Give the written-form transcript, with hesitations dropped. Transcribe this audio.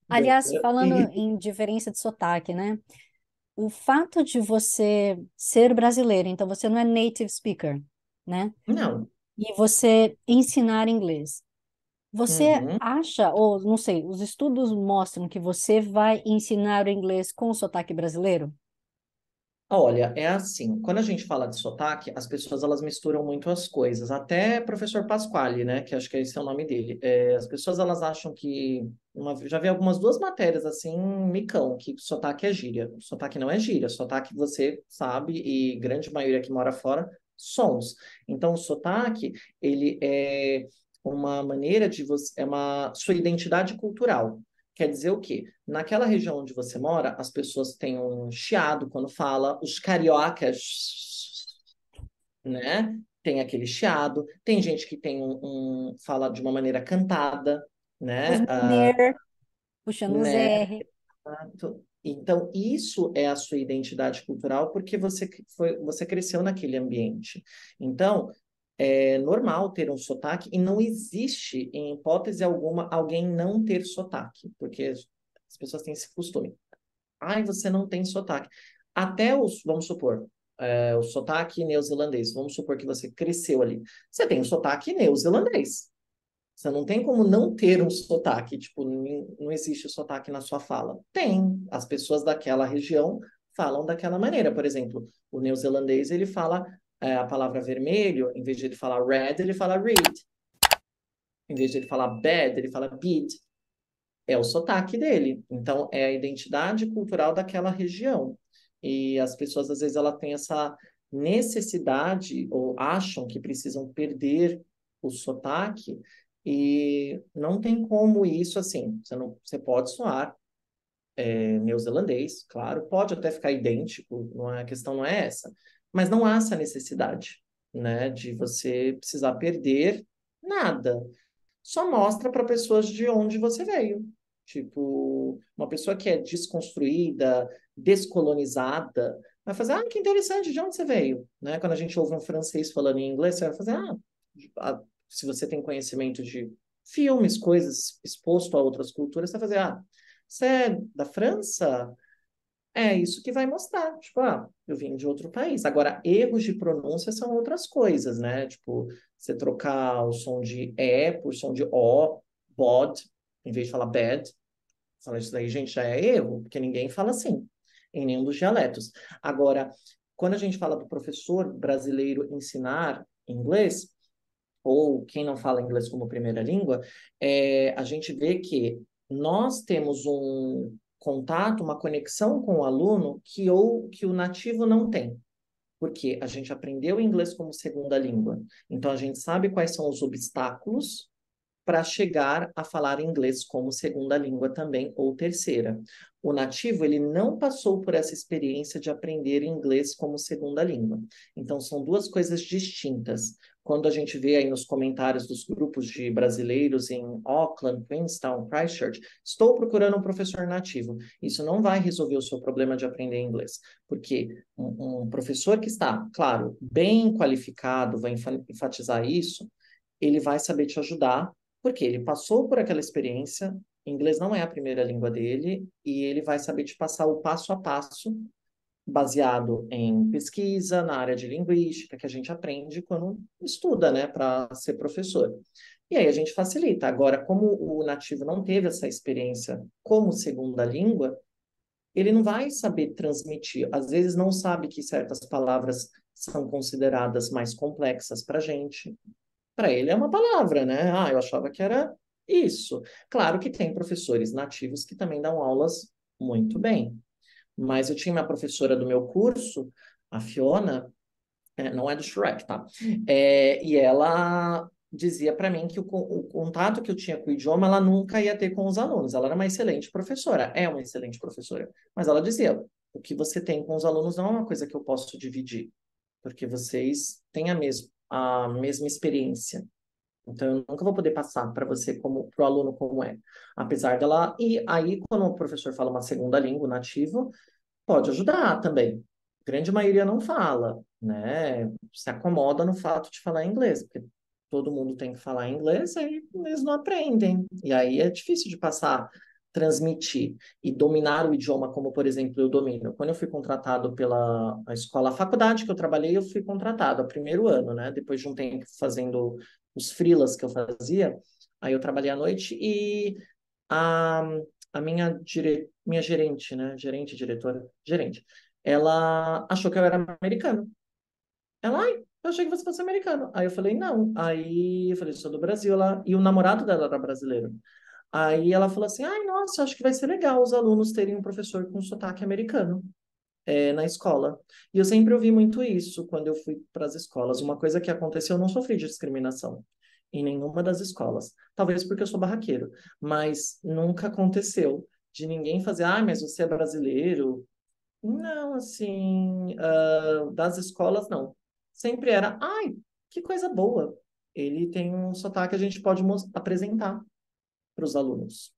Aliás, falando E, em diferença de sotaque, né? O fato de você ser brasileiro, então você não é native speaker, né? não. E você ensinar inglês. Você Uhum. acha, ou não sei, os estudos mostram que você vai ensinar o inglês com sotaque brasileiro? Olha, é assim, quando a gente fala de sotaque, as pessoas elas misturam muito as coisas. Até professor Pasquale, né, que acho que esse é o nome dele. As pessoas elas acham que já vi algumas duas matérias assim, micão, que sotaque é gíria. Sotaque não é gíria, sotaque você sabe e grande maioria que mora fora sons. Então, o sotaque, ele é uma maneira de você, é uma sua identidade cultural. Quer dizer o quê? Naquela região onde você mora, as pessoas têm um chiado quando fala, os cariocas, né? Tem aquele chiado. Tem gente que tem fala de uma maneira cantada, Os né? mineiro, puxando os Né? R. Então, isso é a sua identidade cultural porque você cresceu naquele ambiente. Então, é normal ter um sotaque e não existe, em hipótese alguma, alguém não ter sotaque, porque as pessoas têm esse costume. Ai, você não tem sotaque. Até os, vamos supor, o sotaque neozelandês. Vamos supor que você cresceu ali. Você tem o sotaque neozelandês. Você não tem como não ter um sotaque. Tipo, não existe sotaque na sua fala. Tem. As pessoas daquela região falam daquela maneira. Por exemplo, o neozelandês, ele fala a palavra vermelho, em vez de ele falar red, ele fala read. Em vez de ele falar bad, ele fala bid. É o sotaque dele. Então, é a identidade cultural daquela região. E as pessoas, às vezes, ela têm essa necessidade ou acham que precisam perder o sotaque e não tem como isso assim. Você não, você pode soar neozelandês, claro, pode até ficar idêntico, não é, a questão não é essa, mas não há essa necessidade, né, de você precisar perder nada. Só mostra para pessoas de onde você veio. Tipo, uma pessoa que é desconstruída, descolonizada, vai fazer, ah, que interessante, de onde você veio? Né? Quando a gente ouve um francês falando em inglês, você vai fazer, se você tem conhecimento de filmes, coisas exposto a outras culturas, você vai fazer, você é da França? É isso que vai mostrar. Tipo, eu vim de outro país. Agora, erros de pronúncia são outras coisas, né? Tipo, você trocar o som de E por som de O, bod, em vez de falar bad. Falar isso daí, gente, já é erro, porque ninguém fala assim, em nenhum dos dialetos. Agora, quando a gente fala do professor brasileiro ensinar inglês, ou quem não fala inglês como primeira língua, a gente vê que nós temos um contato, uma conexão com o aluno que o nativo não tem. Porque a gente aprendeu inglês como segunda língua. Então, a gente sabe quais são os obstáculos para chegar a falar inglês como segunda língua também ou terceira. O nativo, ele não passou por essa experiência de aprender inglês como segunda língua. Então, são duas coisas distintas. Quando a gente vê aí nos comentários dos grupos de brasileiros em Auckland, Queenstown, Christchurch, estou procurando um professor nativo. Isso não vai resolver o seu problema de aprender inglês, porque um professor que está, claro, bem qualificado, vai enfatizar isso, ele vai saber te ajudar porque ele passou por aquela experiência, inglês não é a primeira língua dele, e ele vai saber te passar o passo a passo, baseado em pesquisa na área de linguística, que a gente aprende quando estuda, né, para ser professor. E aí a gente facilita. Agora, como o nativo não teve essa experiência como segunda língua, ele não vai saber transmitir. Às vezes não sabe que certas palavras são consideradas mais complexas para a gente, para ele é uma palavra, né? Eu achava que era isso. Claro que tem professores nativos que também dão aulas muito bem, mas eu tinha uma professora do meu curso, a Fiona, não é do Shrek, tá? E ela dizia para mim que o contato que eu tinha com o idioma, ela nunca ia ter com os alunos. Ela era uma excelente professora, é uma excelente professora, mas ela dizia: o que você tem com os alunos não é uma coisa que eu posso dividir, porque vocês têm a mesma experiência. Então, eu nunca vou poder passar para você como para o aluno como é. Apesar dela. E aí, quando o professor fala uma segunda língua nativa, pode ajudar também. A grande maioria não fala, né? Se acomoda no fato de falar inglês, porque todo mundo tem que falar inglês, aí eles não aprendem. E aí é difícil de passar transmitir e dominar o idioma, como, por exemplo, eu domino. Quando eu fui contratado pela a escola, a faculdade que eu trabalhei, eu fui contratado, o primeiro ano, né? Depois de um tempo fazendo os freelas que eu fazia, aí eu trabalhei à noite e a, a minha gerente, né? Gerente, diretora, gerente, ela achou que eu era americano. Ela, ai, eu achei que você fosse americano. Aí eu falei, não. Aí eu falei, sou do Brasil. E o namorado dela era brasileiro. Aí ela falou assim, ai, nossa, acho que vai ser legal os alunos terem um professor com sotaque americano na escola. E eu sempre ouvi muito isso quando eu fui para as escolas. Uma coisa que aconteceu, eu não sofri de discriminação em nenhuma das escolas. Talvez porque eu sou barraqueiro, mas nunca aconteceu de ninguém fazer, ah, mas você é brasileiro. Não, assim, das escolas, não. Sempre era, ai, que coisa boa. Ele tem um sotaque, a gente pode apresentar para os alunos.